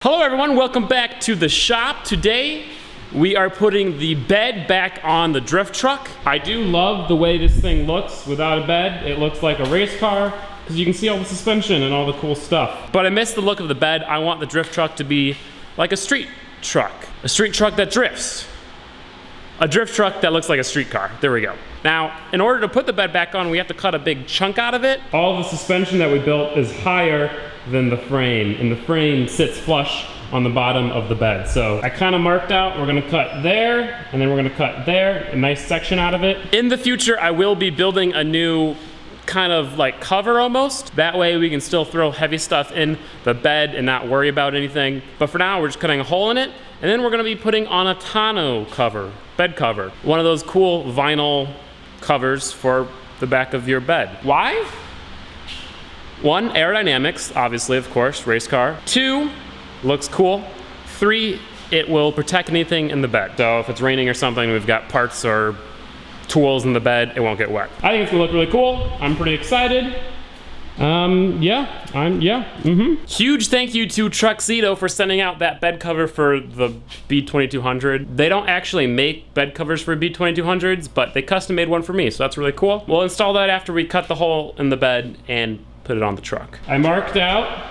Hello everyone, welcome back to the shop. Today we are putting the bed back on the drift truck. I do love the way this thing looks without a bed. It looks like a race car because you can see all the suspension and all the cool stuff. But I miss the look of the bed. I want the drift truck to be like a street truck. A street truck that drifts. A drift truck that looks like a street car. There we go. Now, in order to put the bed back on, we have to cut a big chunk out of it. All the suspension that we built is higher than the frame, and the frame sits flush on the bottom of the bed. So I kind of marked out, we're gonna cut there, and then we're gonna cut there, a nice section out of it. In the future, I will be building a new kind of like cover almost. That way we can still throw heavy stuff in the bed and not worry about anything. But for now, we're just cutting a hole in it, and then we're gonna be putting on a tonneau cover, bed cover. One of those cool vinyl covers for the back of your bed. Why? One, aerodynamics, obviously, of course, race car. Two, looks cool. Three, it will protect anything in the bed. So if it's raining or something, we've got parts or tools in the bed, it won't get wet. I think it's gonna look really cool. I'm pretty excited. Huge thank you to Truxedo for sending out that bed cover for the B2200. They don't actually make bed covers for B2200s, but they custom made one for me, so that's really cool. We'll install that after we cut the hole in the bed and put it on the truck. I marked out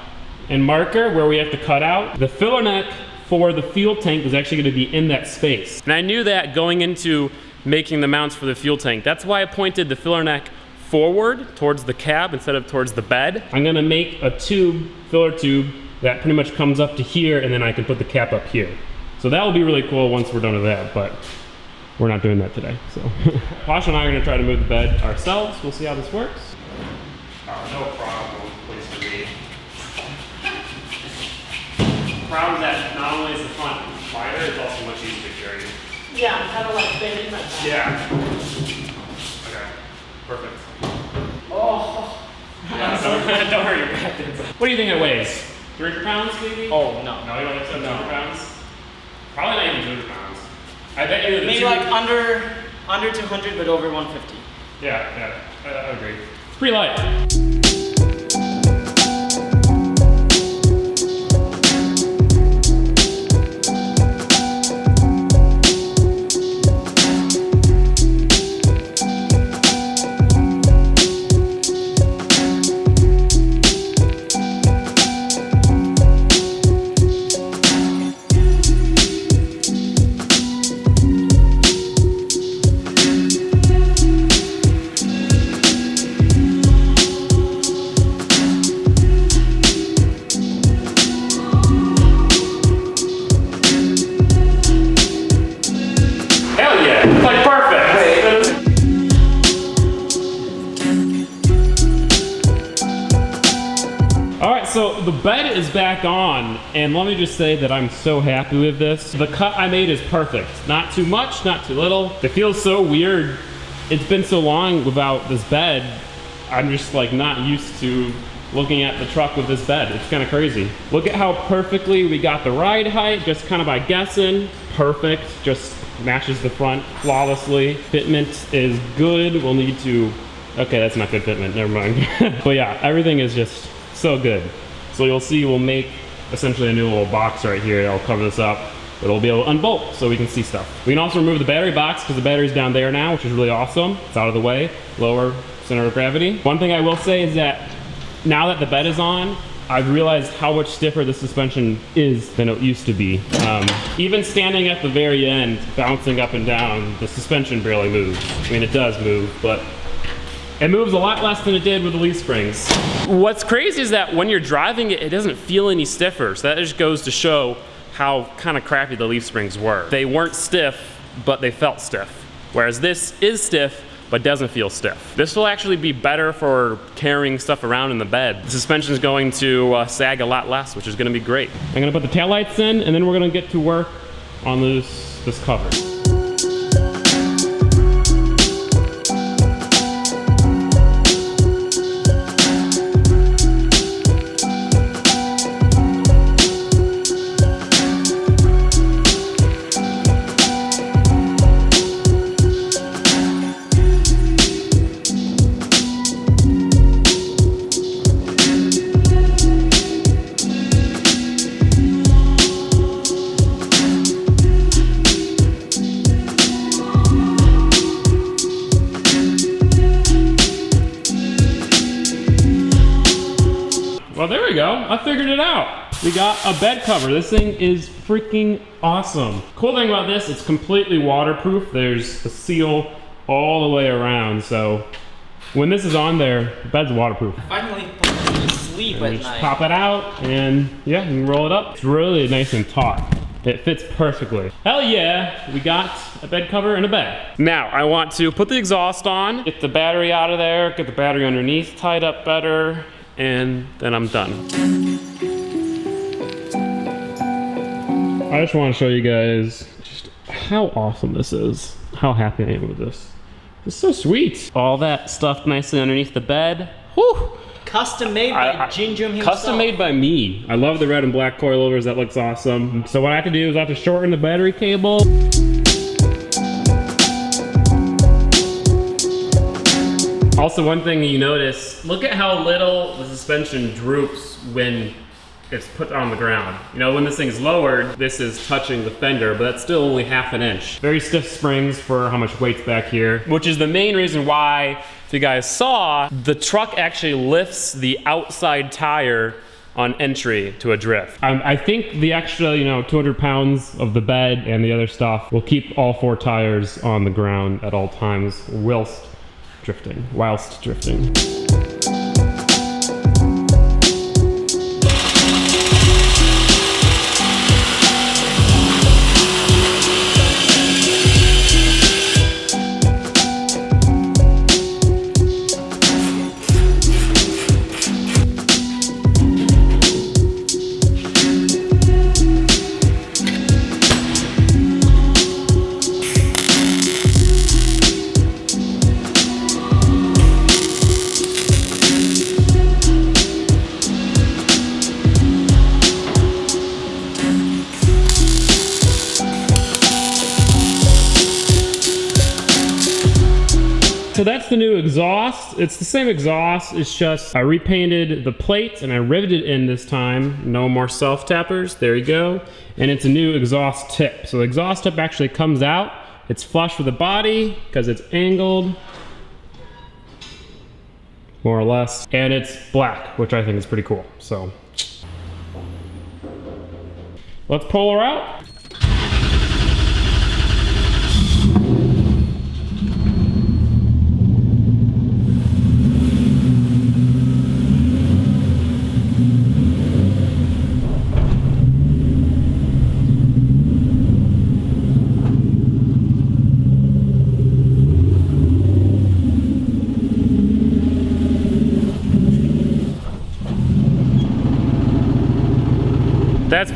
in marker where we have to cut out. The filler neck for the fuel tank is actually gonna be in that space. And I knew that going into making the mounts for the fuel tank. That's why I pointed the filler neck forward towards the cab instead of towards the bed. I'm gonna make a tube, filler tube, that pretty much comes up to here, and then I can put the cap up here. So that will be really cool once we're done with that, but we're not doing that today, so. Posh and I are gonna try to move the bed ourselves. We'll see how this works. Oh, no problem, place to be. The problem is that not only is the front wider, it's also much easier to carry. Yeah, kind of like bending like that. Yeah. Okay, perfect. Oh. Yeah, don't hurt your back. What do you think it weighs? 300 pounds maybe? Oh, no. No, you don't think so? 200 pounds? Probably not even 200 pounds. I bet you maybe like under 200, but over 150. Yeah, I agree. It's pretty light. So the bed is back on, and let me just say that I'm so happy with this. The cut I made is perfect. Not too much, not too little. It feels so weird. It's been so long without this bed. I'm just like not used to looking at the truck with this bed. It's kind of crazy. Look at how perfectly we got the ride height, just kind of by guessing. Perfect, just matches the front flawlessly. Fitment is good. We'll need to, okay, that's not good fitment, never mind. But yeah, everything is just so good. So you'll see we'll make essentially a new little box right here. I'll cover this up, but it'll be able to unbolt so we can see stuff. We can also remove the battery box because the battery's down there now, which is really awesome. It's out of the way, lower center of gravity. One thing I will say is that now that the bed is on, I've realized how much stiffer the suspension is than it used to be. Even standing at the very end, bouncing up and down, the suspension barely moves. I mean, it does move, but it moves a lot less than it did with the leaf springs. What's crazy is that when you're driving it, it doesn't feel any stiffer. So that just goes to show how kind of crappy the leaf springs were. They weren't stiff, but they felt stiff. Whereas this is stiff, but doesn't feel stiff. This will actually be better for carrying stuff around in the bed. The suspension is going to sag a lot less, which is gonna be great. I'm gonna put the taillights in, and then we're gonna get to work on this cover. I figured it out. We got a bed cover. This thing is freaking awesome. Cool thing about this, it's completely waterproof. There's a seal all the way around, so when this is on there, the bed's waterproof. Finally put it to sleep And at you just night. pop it out, and yeah, you can roll it up. It's really nice and taut. It fits perfectly. Hell yeah, we got a bed cover and a bed. Now, I want to put the exhaust on, get the battery out of there, get the battery underneath tied up better, and then I'm done. I just want to show you guys just how awesome this is. How happy I am with this. It's so sweet. All that stuffed nicely underneath the bed. Whew. Custom made by Gingium himself. Custom made by me. I love the red and black coilovers. That looks awesome. So what I have to do is I have to shorten the battery cable. Also, one thing you notice, look at how little the suspension droops when it's put on the ground. You know, when this thing's lowered, this is touching the fender, but that's still only ½ inch. Very stiff springs for how much weight's back here, which is the main reason why, if you guys saw, the truck actually lifts the outside tire on entry to a drift. I think the extra, 200 pounds of the bed and the other stuff will keep all 4 tires on the ground at all times whilst drifting. So that's the new exhaust. It's the same exhaust, it's just I repainted the plates and I riveted in this time. No more self-tappers, there you go. And it's a new exhaust tip. So the exhaust tip actually comes out. It's flush with the body because it's angled, more or less. And it's black, which I think is pretty cool. So let's pull her out.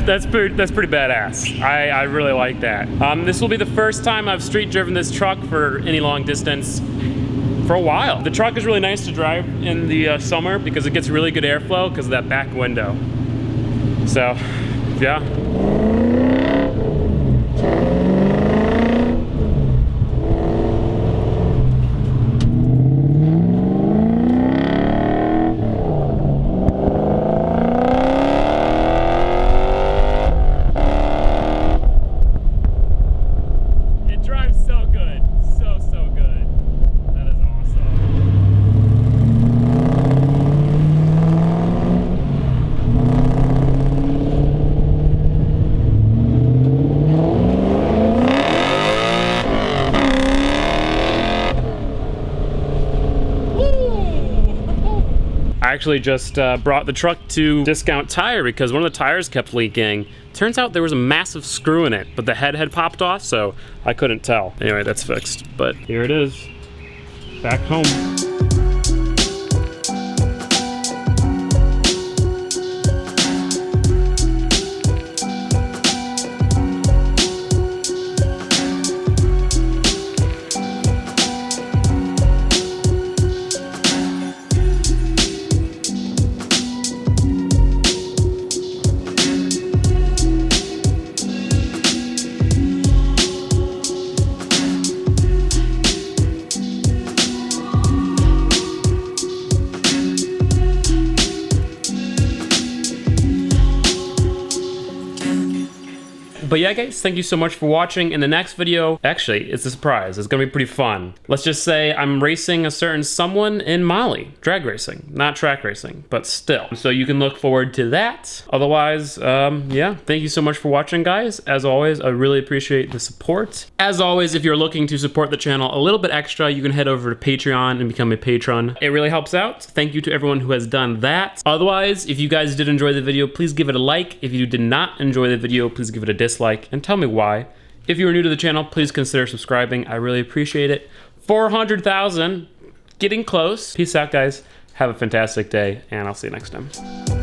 That's pretty badass. I really like that. This will be the first time I've street driven this truck for any long distance for a while. The truck is really nice to drive in the summer because it gets really good airflow because of that back window. So, yeah. I actually just brought the truck to Discount Tire because one of the tires kept leaking. Turns out there was a massive screw in it, but the head had popped off, so I couldn't tell. Anyway, that's fixed, but here it is, back home. But yeah, guys, thank you so much for watching. In the next video, actually, it's a surprise. It's gonna be pretty fun. Let's just say I'm racing a certain someone in Mali. Drag racing, not track racing, but still. So you can look forward to that. Otherwise, yeah, thank you so much for watching, guys. As always, I really appreciate the support. As always, if you're looking to support the channel a little bit extra, you can head over to Patreon and become a patron. It really helps out. Thank you to everyone who has done that. Otherwise, if you guys did enjoy the video, please give it a like. If you did not enjoy the video, please give it a dislike and tell me why. If you are new to the channel, please consider subscribing. I really appreciate it. 400,000, getting close. Peace out, guys. Have a fantastic day, and I'll see you next time.